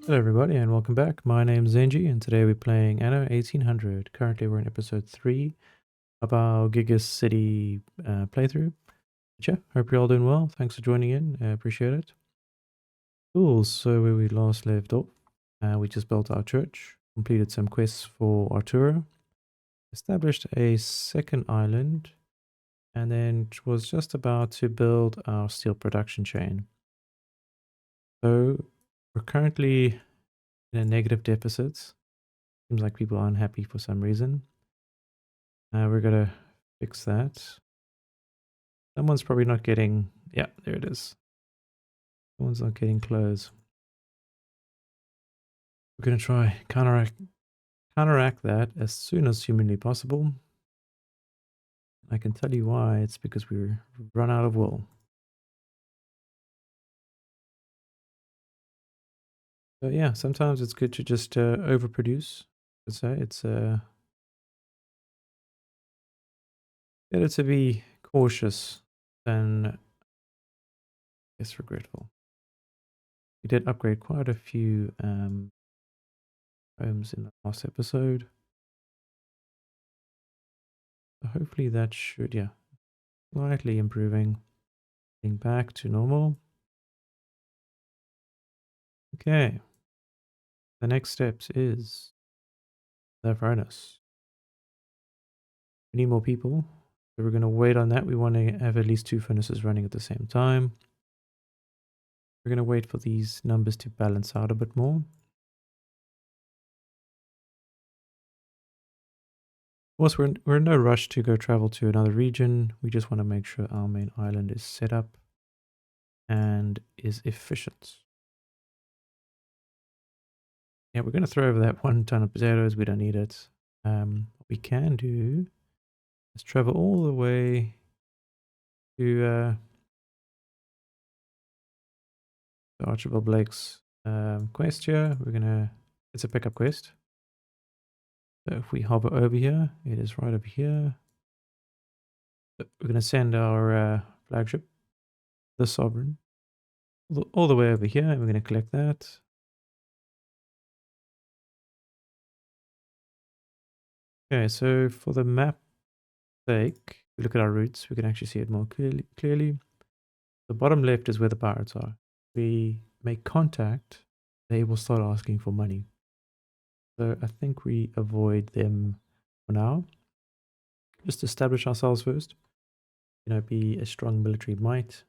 Hello everybody and welcome back. My name is Zenji and today we're playing Anno 1800. Currently we're in episode 3 of our Giga-City playthrough. But yeah, hope you're all doing well. Thanks for joining in. I appreciate it. Cool, so where we last left off, we just built our church, completed some quests for Arturo, established a second island, and then was just about to build our steel production chain. So we're currently in a negative deficit. Seems like people are unhappy for some reason. We're gonna fix that. Someone's probably not getting... Yeah, there it is. Someone's not getting clothes. We're gonna try counteract that as soon as humanly possible. I can tell you why. It's because we're run out of wool. So yeah, sometimes it's good to just overproduce. Let's say it's better to be cautious than, I guess, regretful. We did upgrade quite a few homes in the last episode. So hopefully that should, yeah, slightly improving. Getting back to normal. Okay. The next steps is the furnace. We need more people. So we're going to wait on that. We want to have at least 2 furnaces running at the same time. We're going to wait for these numbers to balance out a bit more. Of course, we're in no rush to go travel to another region. We just want to make sure our main island is set up and is efficient. Yeah, we're going to throw over that 1 ton of potatoes. We don't need it. What we can do is travel all the way to Archibald Blake's quest here. It's a pickup quest. So if we hover over here, it is right over here. So we're going to send our flagship, the Sovereign, all the way over here, and we're going to collect that. Okay, so for the map sake, we look at our routes, we can actually see it more clearly. The bottom left is where the pirates are. We make contact, they will start asking for money. So I think we avoid them for now. Just establish ourselves first. Be a strong military might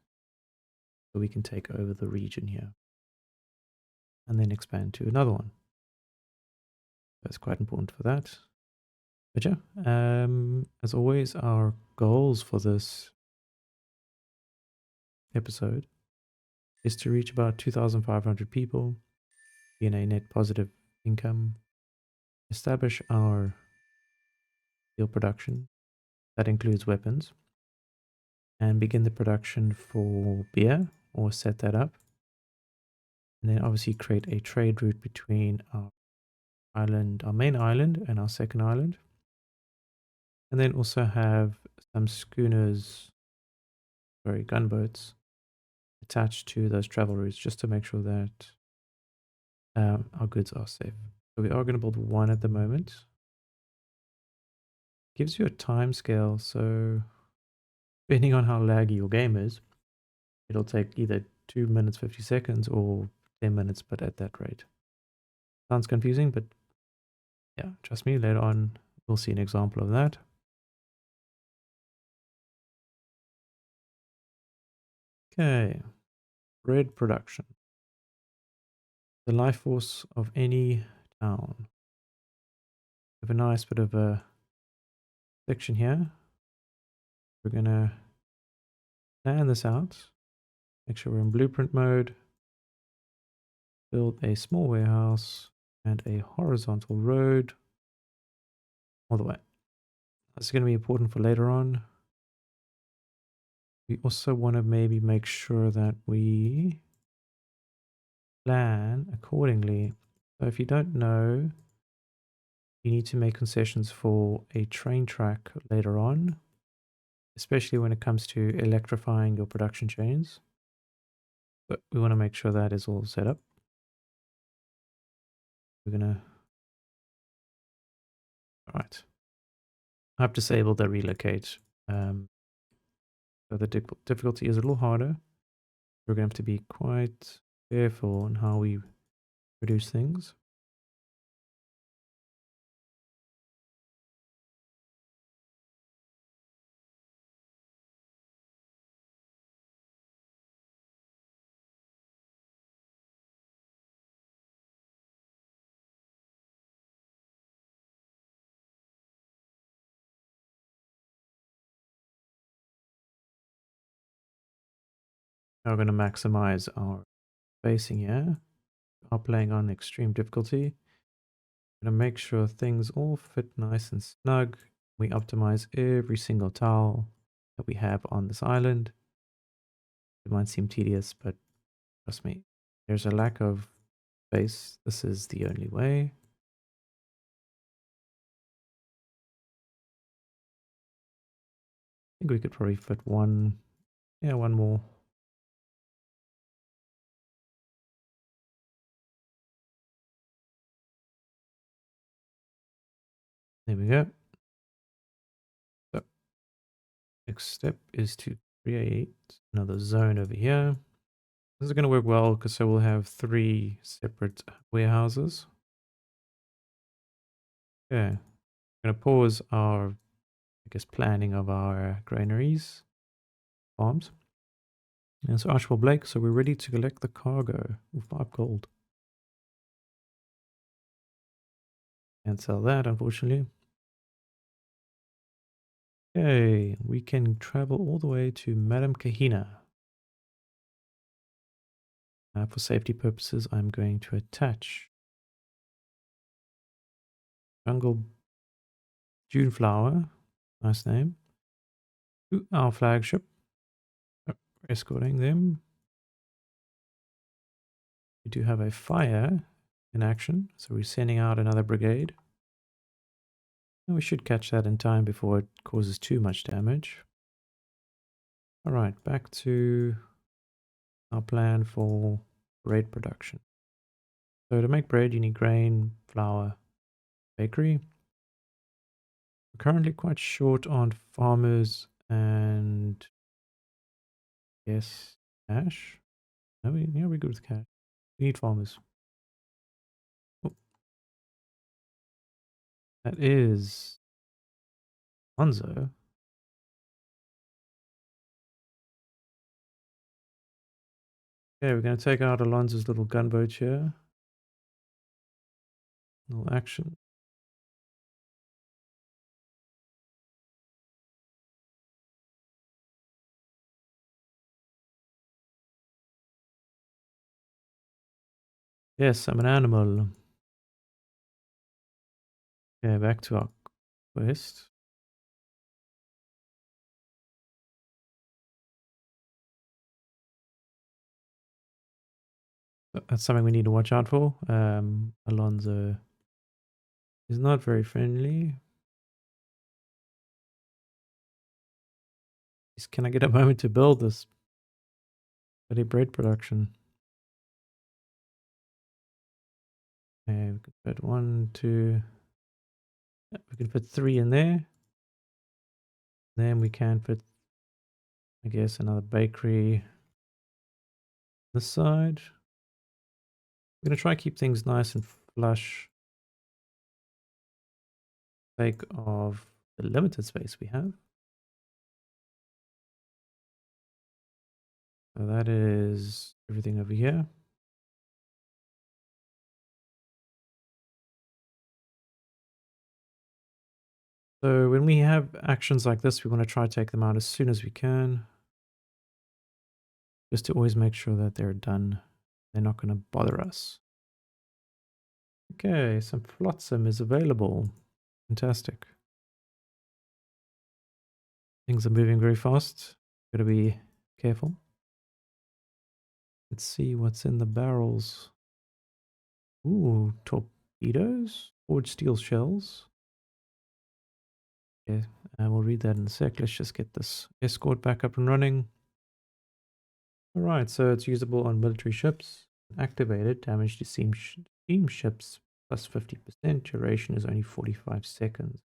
so we can take over the region here. And then expand to another one. That's quite important for that. But yeah, as always, our goals for this episode is to reach about 2,500 people, be in a net positive income, establish our steel production, that includes weapons, and begin the production for beer or set that up. And then obviously create a trade route between our main island and our second island. And then also have some gunboats attached to those travel routes just to make sure that our goods are safe. So we are going to build 1 at the moment. Gives you a time scale, so depending on how laggy your game is, it'll take either 2 minutes 50 seconds or 10 minutes, but at that rate. Sounds confusing, but yeah, trust me, later on we'll see an example of that. Okay, bread production. The life force of any town. We have a nice bit of a section here. We're going to plan this out. Make sure we're in blueprint mode. Build a small warehouse and a horizontal road all the way. That's going to be important for later on. We also want to maybe make sure that we plan accordingly. So if you don't know, you need to make concessions for a train track later on, especially when it comes to electrifying your production chains. But we want to make sure that is all set up. We're gonna. All right. I've disabled the relocate. So the difficulty is a little harder. We're gonna have to be quite careful on how we produce things. Now we're gonna maximize our spacing here. Are playing on extreme difficulty. Gonna make sure things all fit nice and snug. We optimize every single tile that we have on this island. It might seem tedious, but trust me, there's a lack of space. This is the only way. I think we could probably fit one more. There we go. So next step is to create another zone over here. This is going to work well because so we'll have 3 separate warehouses. Okay. I'm going to pause our, I guess, planning of our granaries, farms. And so Archibald Blake, so we're ready to collect the cargo. Ooh, 5 gold. Can't sell that, unfortunately. Okay, we can travel all the way to Madame Kahina. For safety purposes, I'm going to attach Jungle Juneflower, nice name, to our flagship. Escorting them. We do have a fire in action, so we're sending out another brigade. And we should catch that in time before it causes too much damage. Alright, back to our plan for bread production. So to make bread, you need grain, flour, bakery. We're currently quite short on farmers and yes, cash. Yeah, we're good with cash. We need farmers. Oh, that is Alonso. Okay, we're going to take out Alonso's little gunboat here. Little action. Yes, I'm an animal. Okay, back to our quest. That's something we need to watch out for. Alonso is not very friendly. Can I get a moment to build this bloody bread production? Okay, we can put 1, 2. We can put 3 in there. Then we can put, I guess, another bakery this side. We're going to try to keep things nice and flush. Sake of the limited space we have. So that is everything over here. So when we have actions like this, we want to try to take them out as soon as we can. Just to always make sure that they're done. They're not going to bother us. Okay, some flotsam is available. Fantastic. Things are moving very fast. Gotta be careful. Let's see what's in the barrels. Ooh, torpedoes? Forged steel shells. Okay, we'll read that in a sec. Let's just get this escort back up and running. Alright, so it's usable on military ships. Activated, damage to steam ships plus 50%. Duration is only 45 seconds.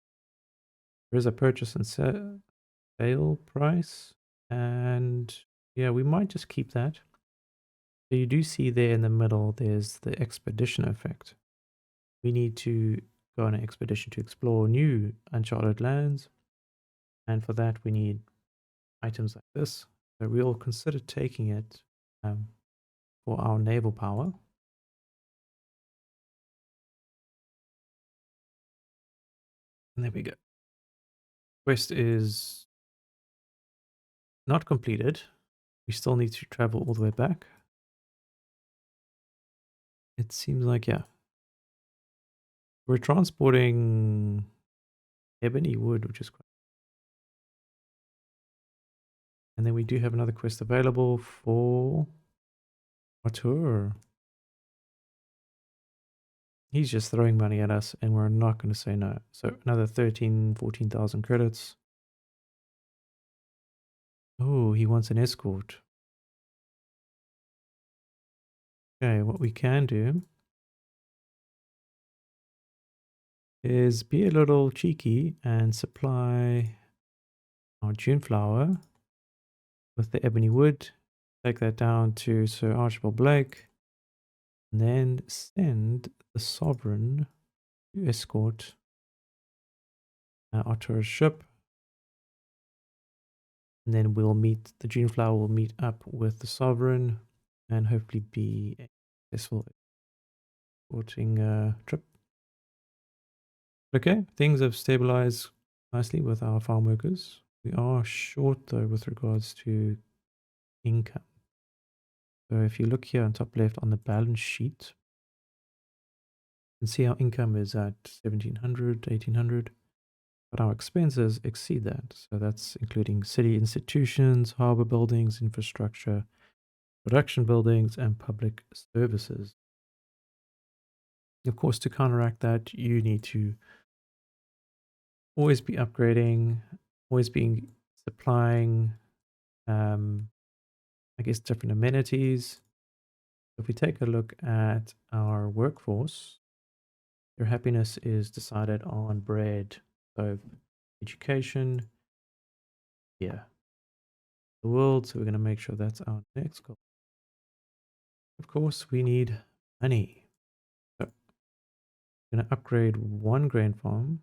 There is a purchase and sale price. And yeah, we might just keep that. So you do see there in the middle, there's the expedition effect. We need to go on an expedition to explore new uncharted lands. And for that, we need items like this. So we'll consider taking it for our naval power. And there we go. Quest is not completed. We still need to travel all the way back. It seems like, yeah. We're transporting ebony wood, which is quite. And then we do have another quest available for Artur. He's just throwing money at us and we're not going to say no. So another 14,000 credits. Oh, he wants an escort. Okay, what we can do is be a little cheeky and supply our Juneflower with the ebony wood. Take that down to Sir Archibald Blake. And then send the sovereign to escort Artur's ship. And then we'll meet, the Juneflower will meet up with the sovereign and hopefully be a successful escorting trip. Okay, things have stabilized nicely with our farm workers. We are short though with regards to income. So if you look here on top left on the balance sheet, you can see our income is at 1700, 1800, but our expenses exceed that. So that's including city institutions, harbor buildings, infrastructure, production buildings, and public services. Of course, to counteract that, you need to always be upgrading, always being supplying, I guess, different amenities. If we take a look at our workforce, their happiness is decided on bread. So education, yeah, the world. So we're going to make sure that's our next goal. Of course, we need money. So we're going to upgrade one grain farm.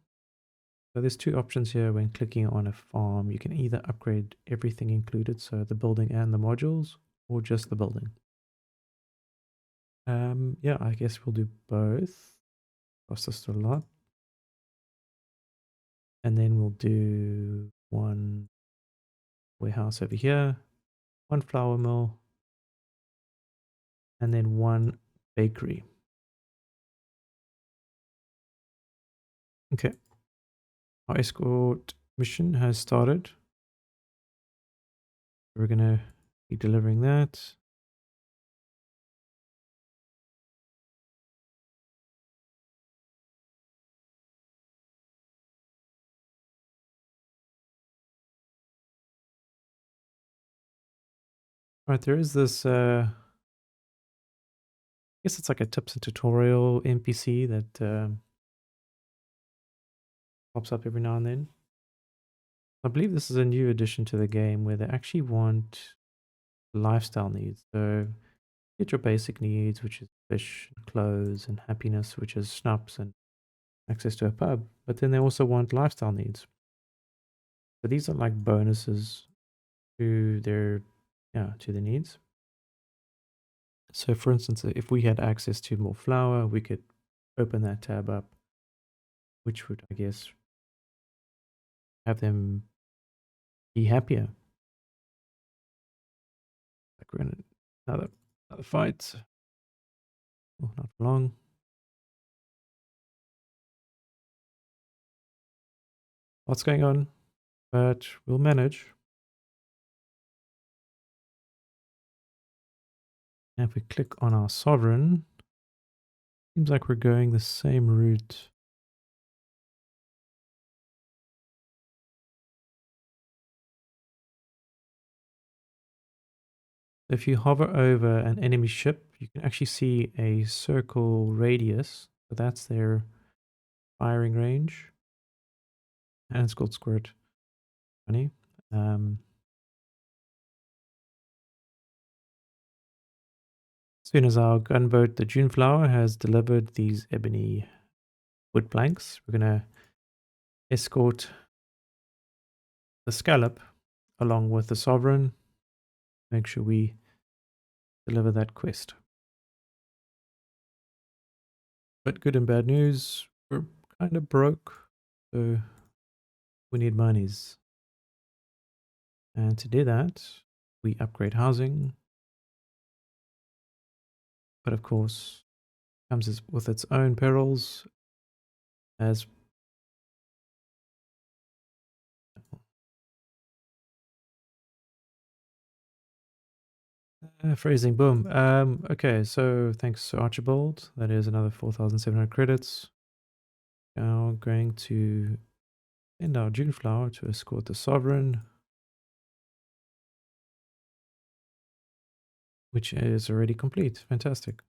So there's two options here when clicking on a farm. You can either upgrade everything included, so the building and the modules, or just the building. Yeah, I guess we'll do both. Cost us a lot. And then we'll do one warehouse over here, one flour mill, and then one bakery. Okay. Our escort mission has started. We're going to be delivering that. All right, there is this, I guess it's like a tips and tutorial NPC that pops up every now and then. I believe this is a new addition to the game where they actually want lifestyle needs. So get your basic needs, which is fish, clothes, and happiness, which is schnapps and access to a pub. But then they also want lifestyle needs. So these are like bonuses to their needs. So for instance, if we had access to more flour, we could open that tab up, which would, I guess, have them be happier. Like we're in another fight. Oh, not for long. What's going on? But we'll manage. And if we click on our sovereign, seems like we're going the same route. If you hover over an enemy ship, you can actually see a circle radius So that's their firing range. And it's called Squirt. Funny. As soon as our gunboat, the Juneflower, has delivered these ebony wood planks, we're going to escort the Scallop along with the Sovereign. Make sure we deliver that quest. But good and bad news, we're kind of broke, so we need monies. And to do that, we upgrade housing. But of course, comes with its own perils, as phrasing, boom. Okay, so thanks to Archibald. That is another 4,700 credits. Now going to send our Juneflower to escort the Sovereign, which is already complete. Fantastic.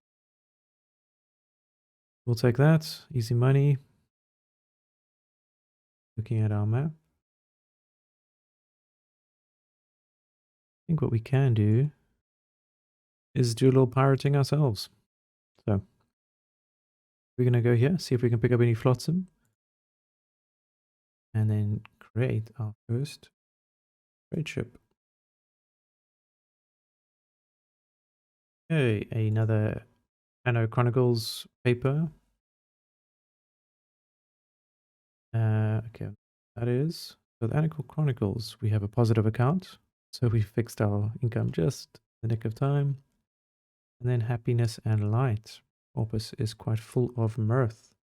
We'll take that. Easy money. Looking at our map. I think what we can do is do a little pirating ourselves. So we're going to go here, see if we can pick up any flotsam. And then create our first trade ship. Okay, another Anno Chronicles paper. Okay, that is. So the Anno Chronicles, we have a positive account. So we fixed our income just in the nick of time. And then happiness and light. Opus is quite full of mirth.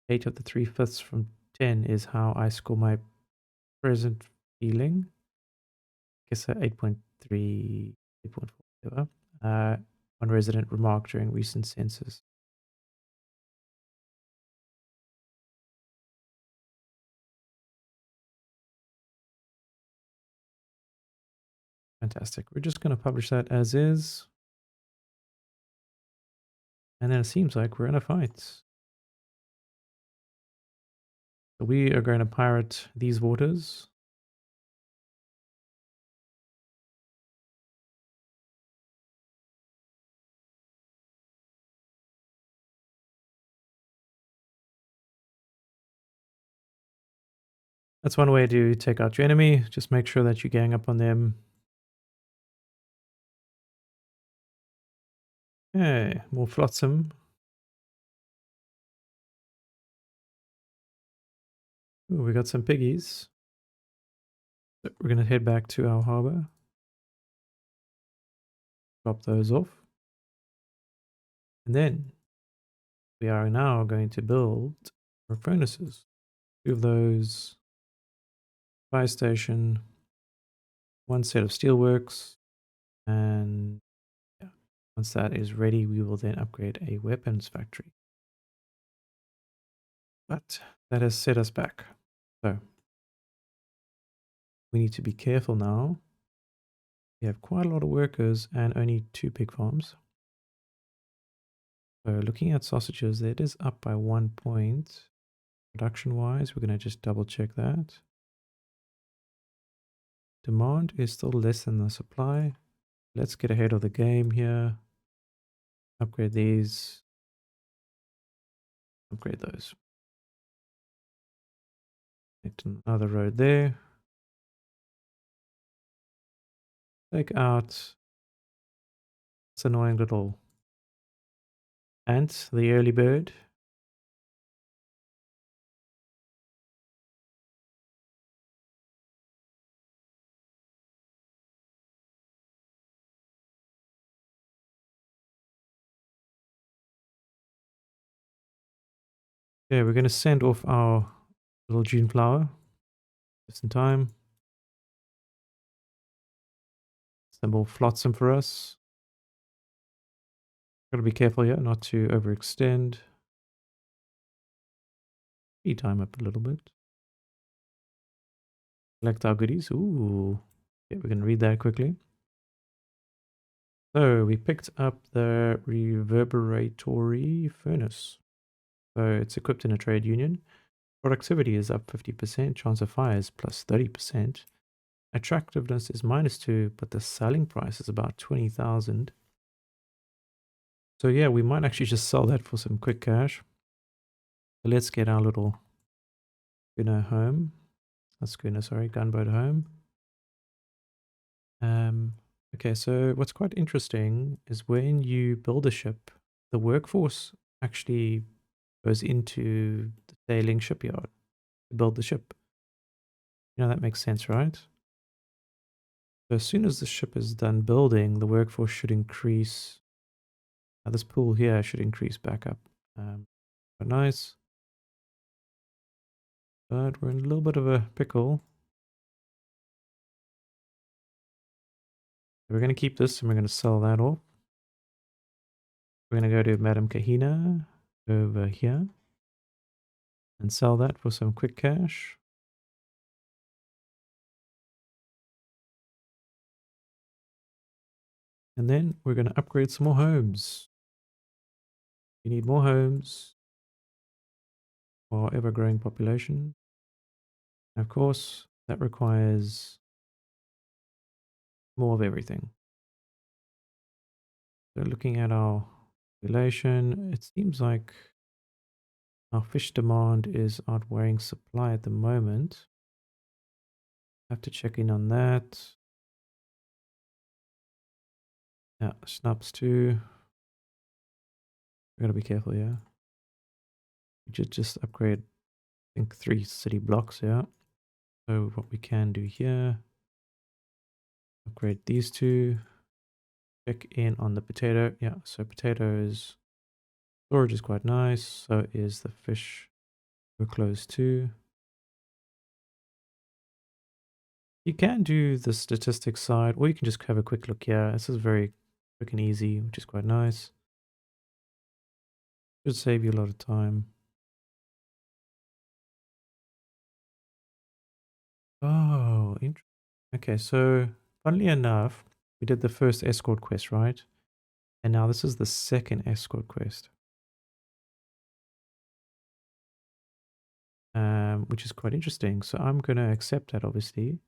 8 of the 3/5 from 10 is how I score my present feeling. I guess 8.3, 8.4, whatever. One resident remarked during recent census. Fantastic. We're just going to publish that as is. And then it seems like we're in a fight. So we are going to pirate these waters. That's one way to take out your enemy. Just make sure that you gang up on them. Okay, more flotsam. Ooh, we got some piggies. So we're going to head back to our harbor. Drop those off. And then we are now going to build our furnaces. 2 of those. Fire station. 1 set of steelworks. And yeah, once that is ready, we will then upgrade a weapons factory. But that has set us back. So we need to be careful now. We have quite a lot of workers and only 2 pig farms. So looking at sausages, it is up by 1 point. Production wise, we're going to just double check that. Demand is still less than the supply. Let's get ahead of the game here. Upgrade these. Upgrade those. Connect another road there. Take out this annoying little ant, the early bird. Okay, we're going to send off our little Juneflower just in time. Some more flotsam for us. Gotta be careful here not to overextend. Speed time up a little bit. Collect our goodies. Ooh. Yeah, we can read that quickly. So we picked up the reverberatory furnace. So it's equipped in a trade union. Productivity is up 50%. Chance of fire is plus 30%. Attractiveness is -2, but the selling price is about 20,000. So yeah, we might actually just sell that for some quick cash. So let's get our little schooner home. Not schooner, sorry, gunboat home. Okay, so what's quite interesting is when you build a ship, the workforce actually goes into the sailing shipyard to build the ship. You know, that makes sense, right? So as soon as the ship is done building, the workforce should increase. This pool here should increase back up. Quite nice. But we're in a little bit of a pickle. We're going to keep this and we're going to sell that off. We're going to go to Madame Kahina over here and sell that for some quick cash. And then we're going to upgrade some more homes. We need more homes for our ever-growing population. And of course, that requires more of everything. So looking at our population, it seems like our fish demand is outweighing supply at the moment. Have to check in on that. Yeah, snaps too. We gotta be careful, yeah. We should just upgrade, I think, 3 city blocks, yeah. So what we can do here, upgrade these two. Check in on the potato. Yeah, so potatoes storage is quite nice. So is the fish. We're close too. You can do the statistics side, or you can just have a quick look here. This is very quick and easy, which is quite nice. Should save you a lot of time. Oh, interesting. Okay, so funnily enough, we did the first escort quest, right? And now this is the second escort quest. Which is quite interesting. So I'm going to accept that, obviously.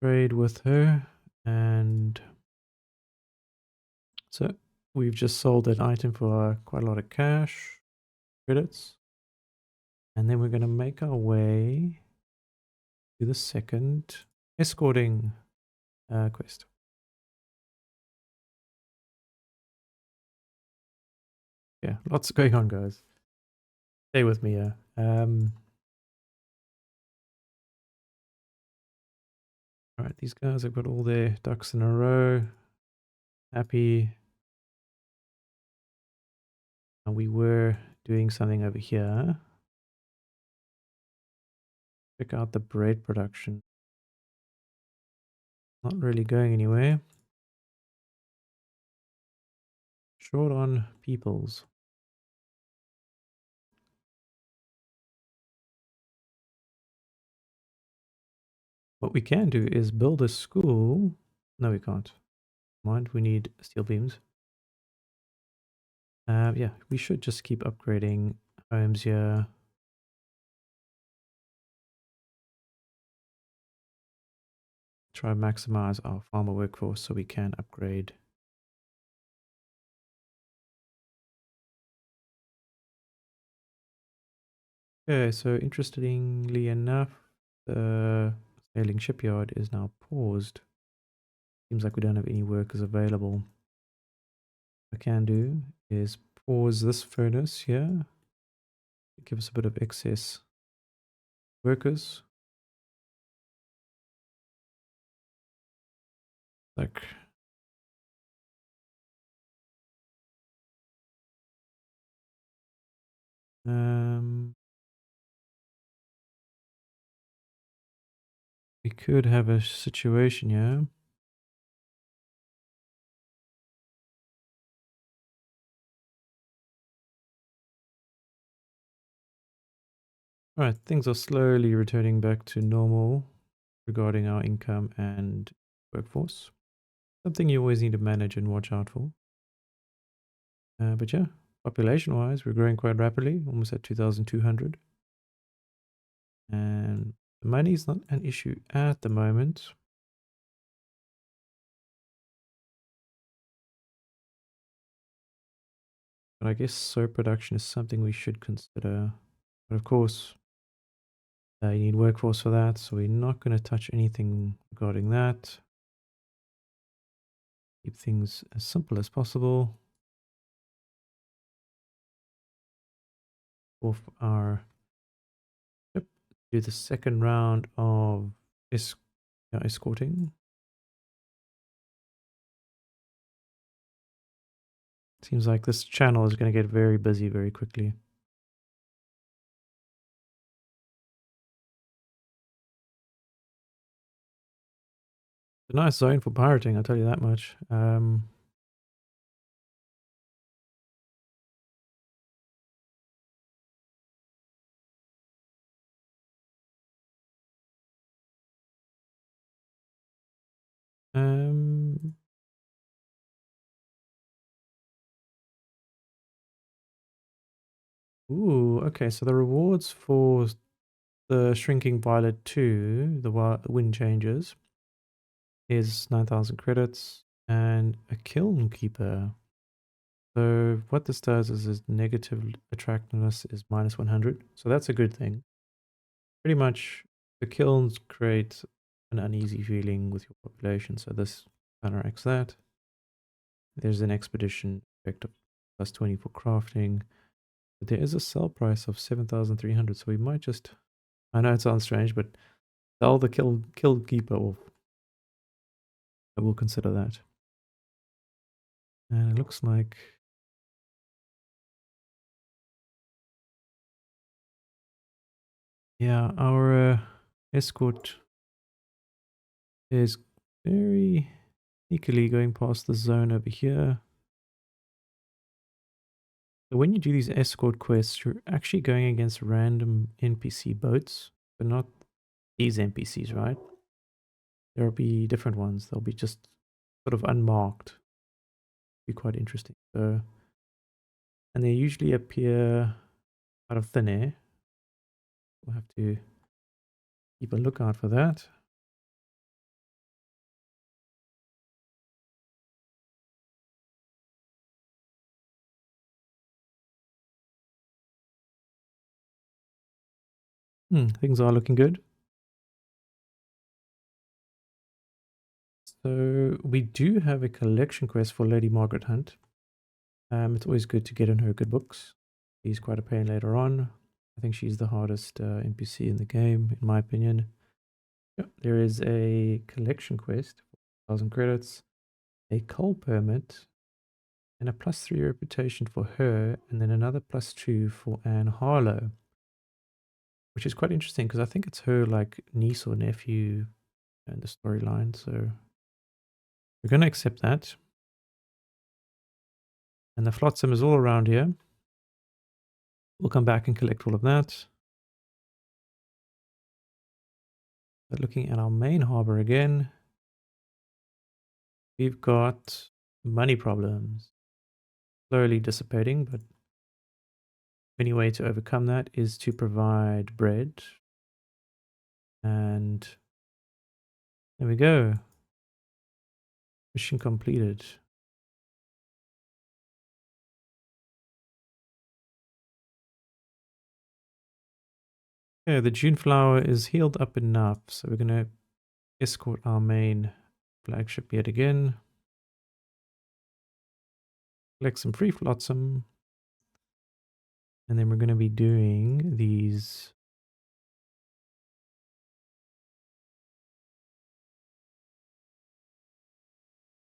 Trade with her. And so we've just sold that item for quite a lot of cash credits. And then we're going to make our way to the second escorting quest. Yeah, lots going on, guys. Stay with me, yeah. All right, these guys have got all their ducks in a row. Happy. And we were doing something over here. Check out the bread production. Not really going anywhere. Short on peoples. What we can do is build a school. No, we can't. Mind, we need steel beams. Yeah, we should just keep upgrading homes here. Try and maximize our farmer workforce so we can upgrade. Okay, so interestingly enough, the sailing shipyard is now paused. Seems like we don't have any workers available. What I can do is pause this furnace here. Give us a bit of excess workers. Like we could have a situation here. Alright, things are slowly returning back to normal regarding our income and workforce. Something you always need to manage and watch out for. But yeah, population-wise, we're growing quite rapidly, almost at 2,200. And the money's not an issue at the moment. But I guess soap production is something we should consider. But of course, you need workforce for that, so we're not going to touch anything regarding that. Keep things as simple as possible. Off our ship. Do the second round of escorting. Seems like this channel is going to get very busy very quickly. It's a nice zone for pirating, I'll tell you that much. Um, Ooh, okay, so the rewards for the Shrinking Violet 2, the wind changes, is 9,000 credits and a Kiln Keeper. So what this does is negative attractiveness is minus 100. So that's a good thing. Pretty much the kilns create an uneasy feeling with your population. So this counteracts that. There's an expedition effect of plus 20 for crafting. But there is a sell price of 7,300. So we might just, I know it sounds strange, but sell the kill keeper off. I will consider that. And it looks like yeah, our escort is very sneakily going past the zone over here. So when you do these escort quests, you're actually going against random NPC boats, but not these NPCs, right? There'll be different ones. They'll be just sort of unmarked. Be quite interesting. So, and they usually appear out of thin air. We'll have to keep a lookout for that. Things are looking good. So we do have a collection quest for Lady Margaret Hunt. It's always good to get in her good books. She's quite a pain later on. I think she's the hardest NPC in the game, in my opinion. Yep, there is a collection quest for 1,000 credits, a coal permit, and a +3 reputation for her, and then another +2 for Anne Harlow, which is quite interesting because I think it's her like niece or nephew in the storyline. So we're going to accept that. And the flotsam is all around here. We'll come back and collect all of that. But looking at our main harbor again, we've got money problems. Slowly dissipating, but any way to overcome that is to provide bread. And there we go. Mission completed. Okay, the Juneflower is healed up enough, so we're going to escort our main flagship yet again. Collect some free flotsam. And then we're going to be doing these.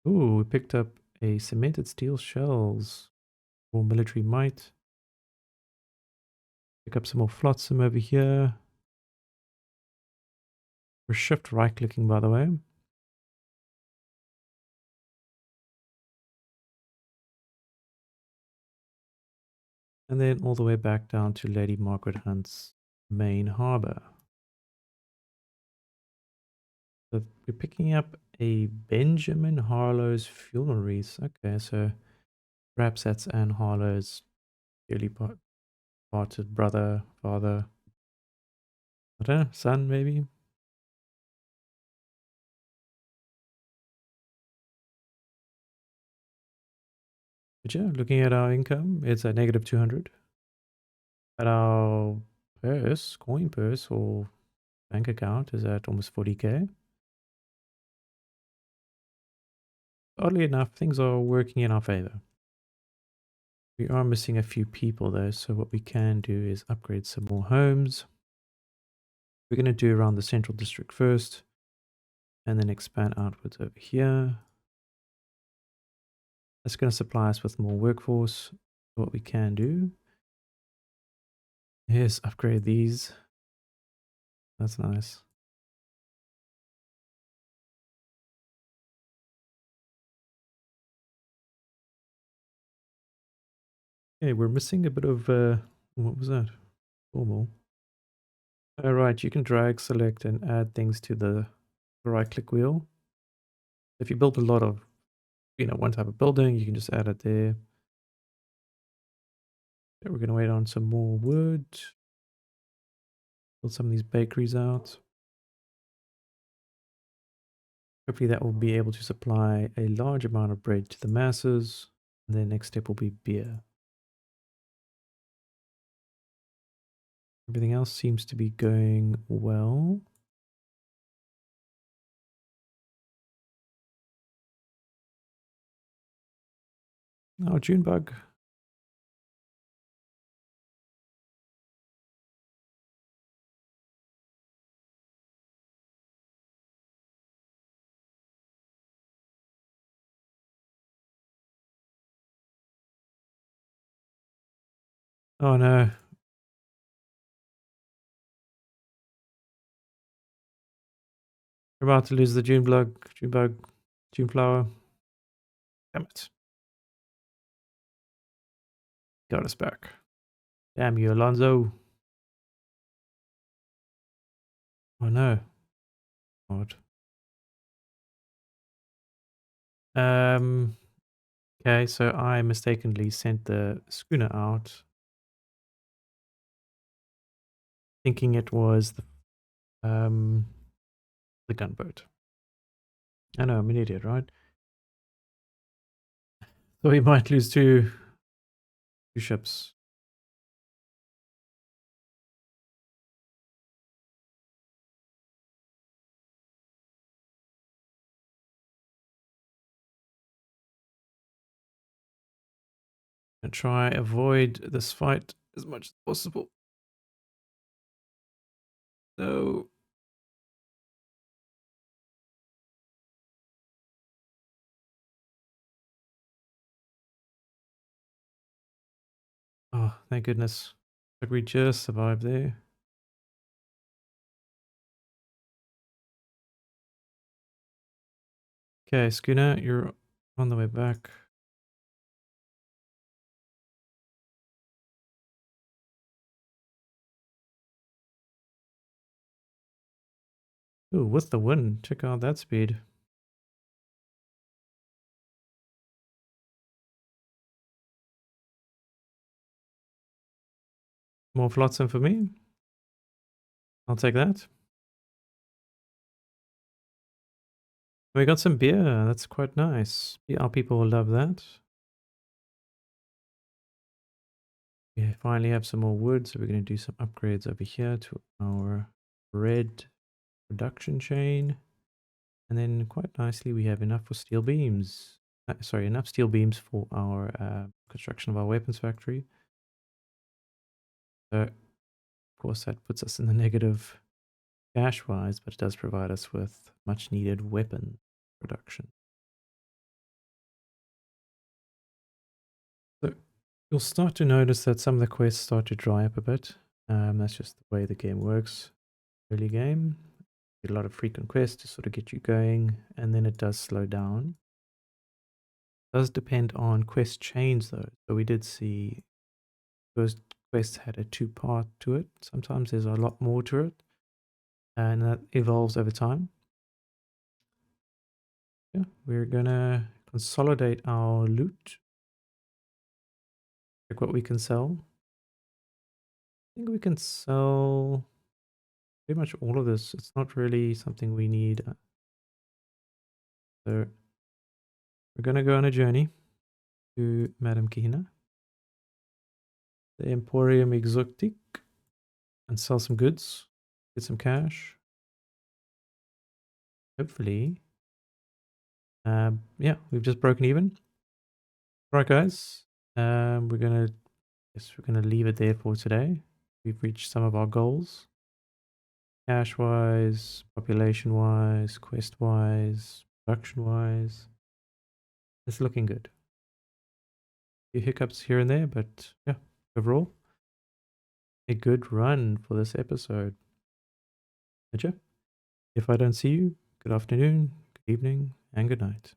Ooh, we picked up a cemented steel shells for military might. Pick up some more flotsam over here. We're shift right clicking, by the way. And then all the way back down to Lady Margaret Hunt's main harbor. So we're picking up a Benjamin Harlow's funeral wreath. Okay, so Rapsats and Harlow's dearly parted brother, father, I don't know, son maybe? But yeah, looking at our income, it's at negative 200. At our purse, coin purse or bank account is at almost 40k. Oddly enough, things are working in our favor. We are missing a few people though, so what we can do is upgrade some more homes. We're going to do around the central district first, and then expand outwards over here. That's going to supply us with more workforce. What we can do is upgrade these. That's nice. Okay, we're missing a bit of, what was that? Formal. All right, you can drag, select, and add things to the right-click wheel. If you build a lot of, one type of building, you can just add it there. Okay, we're going to wait on some more wood. Build some of these bakeries out. Hopefully that will be able to supply a large amount of bread to the masses. And the next step will be beer. Everything else seems to be going well. Oh, June bug. Oh no. We're about to lose the June bug, Juneflower. Damn it. Got us back. Damn you, Alonso. Oh no. Odd. Okay, so I mistakenly sent the schooner out, thinking it was the gunboat. I know, I'm an idiot, right? So we might lose two ships. And try avoid this fight as much as possible. No. Oh, thank goodness. But we just survived there. Okay, schooner, you're on the way back. Ooh, with the wind, check out that speed. More flotsam for me. I'll take that. We got some beer. That's quite nice. Our people will love that. We finally have some more wood, so we're going to do some upgrades over here to our red production chain. And then quite nicely, we have enough for steel beams. Sorry, enough steel beams for our construction of our weapons factory. So, of course, that puts us in the negative cash-wise, but it does provide us with much-needed weapon production. So you'll start to notice that some of the quests start to dry up a bit. That's just the way the game works. Early game, get a lot of frequent quests to sort of get you going, and then it does slow down. It does depend on quest chains though. So we did see first quest had a two-part to it. Sometimes there's a lot more to it, and that evolves over time. Yeah, we're gonna consolidate our loot. Check what we can sell. I think we can sell pretty much all of this. It's not really something we need. So we're going to go on a journey to Madame Kihina, the Emporium Exotic, and sell some goods, get some cash. Hopefully. Yeah, we've just broken even. All right, guys. We're gonna leave it there for today. We've reached some of our goals. Cash wise, population wise, quest wise, production wise. It's looking good. A few hiccups here and there, but yeah, overall, a good run for this episode. If I don't see you, good afternoon, good evening, and good night.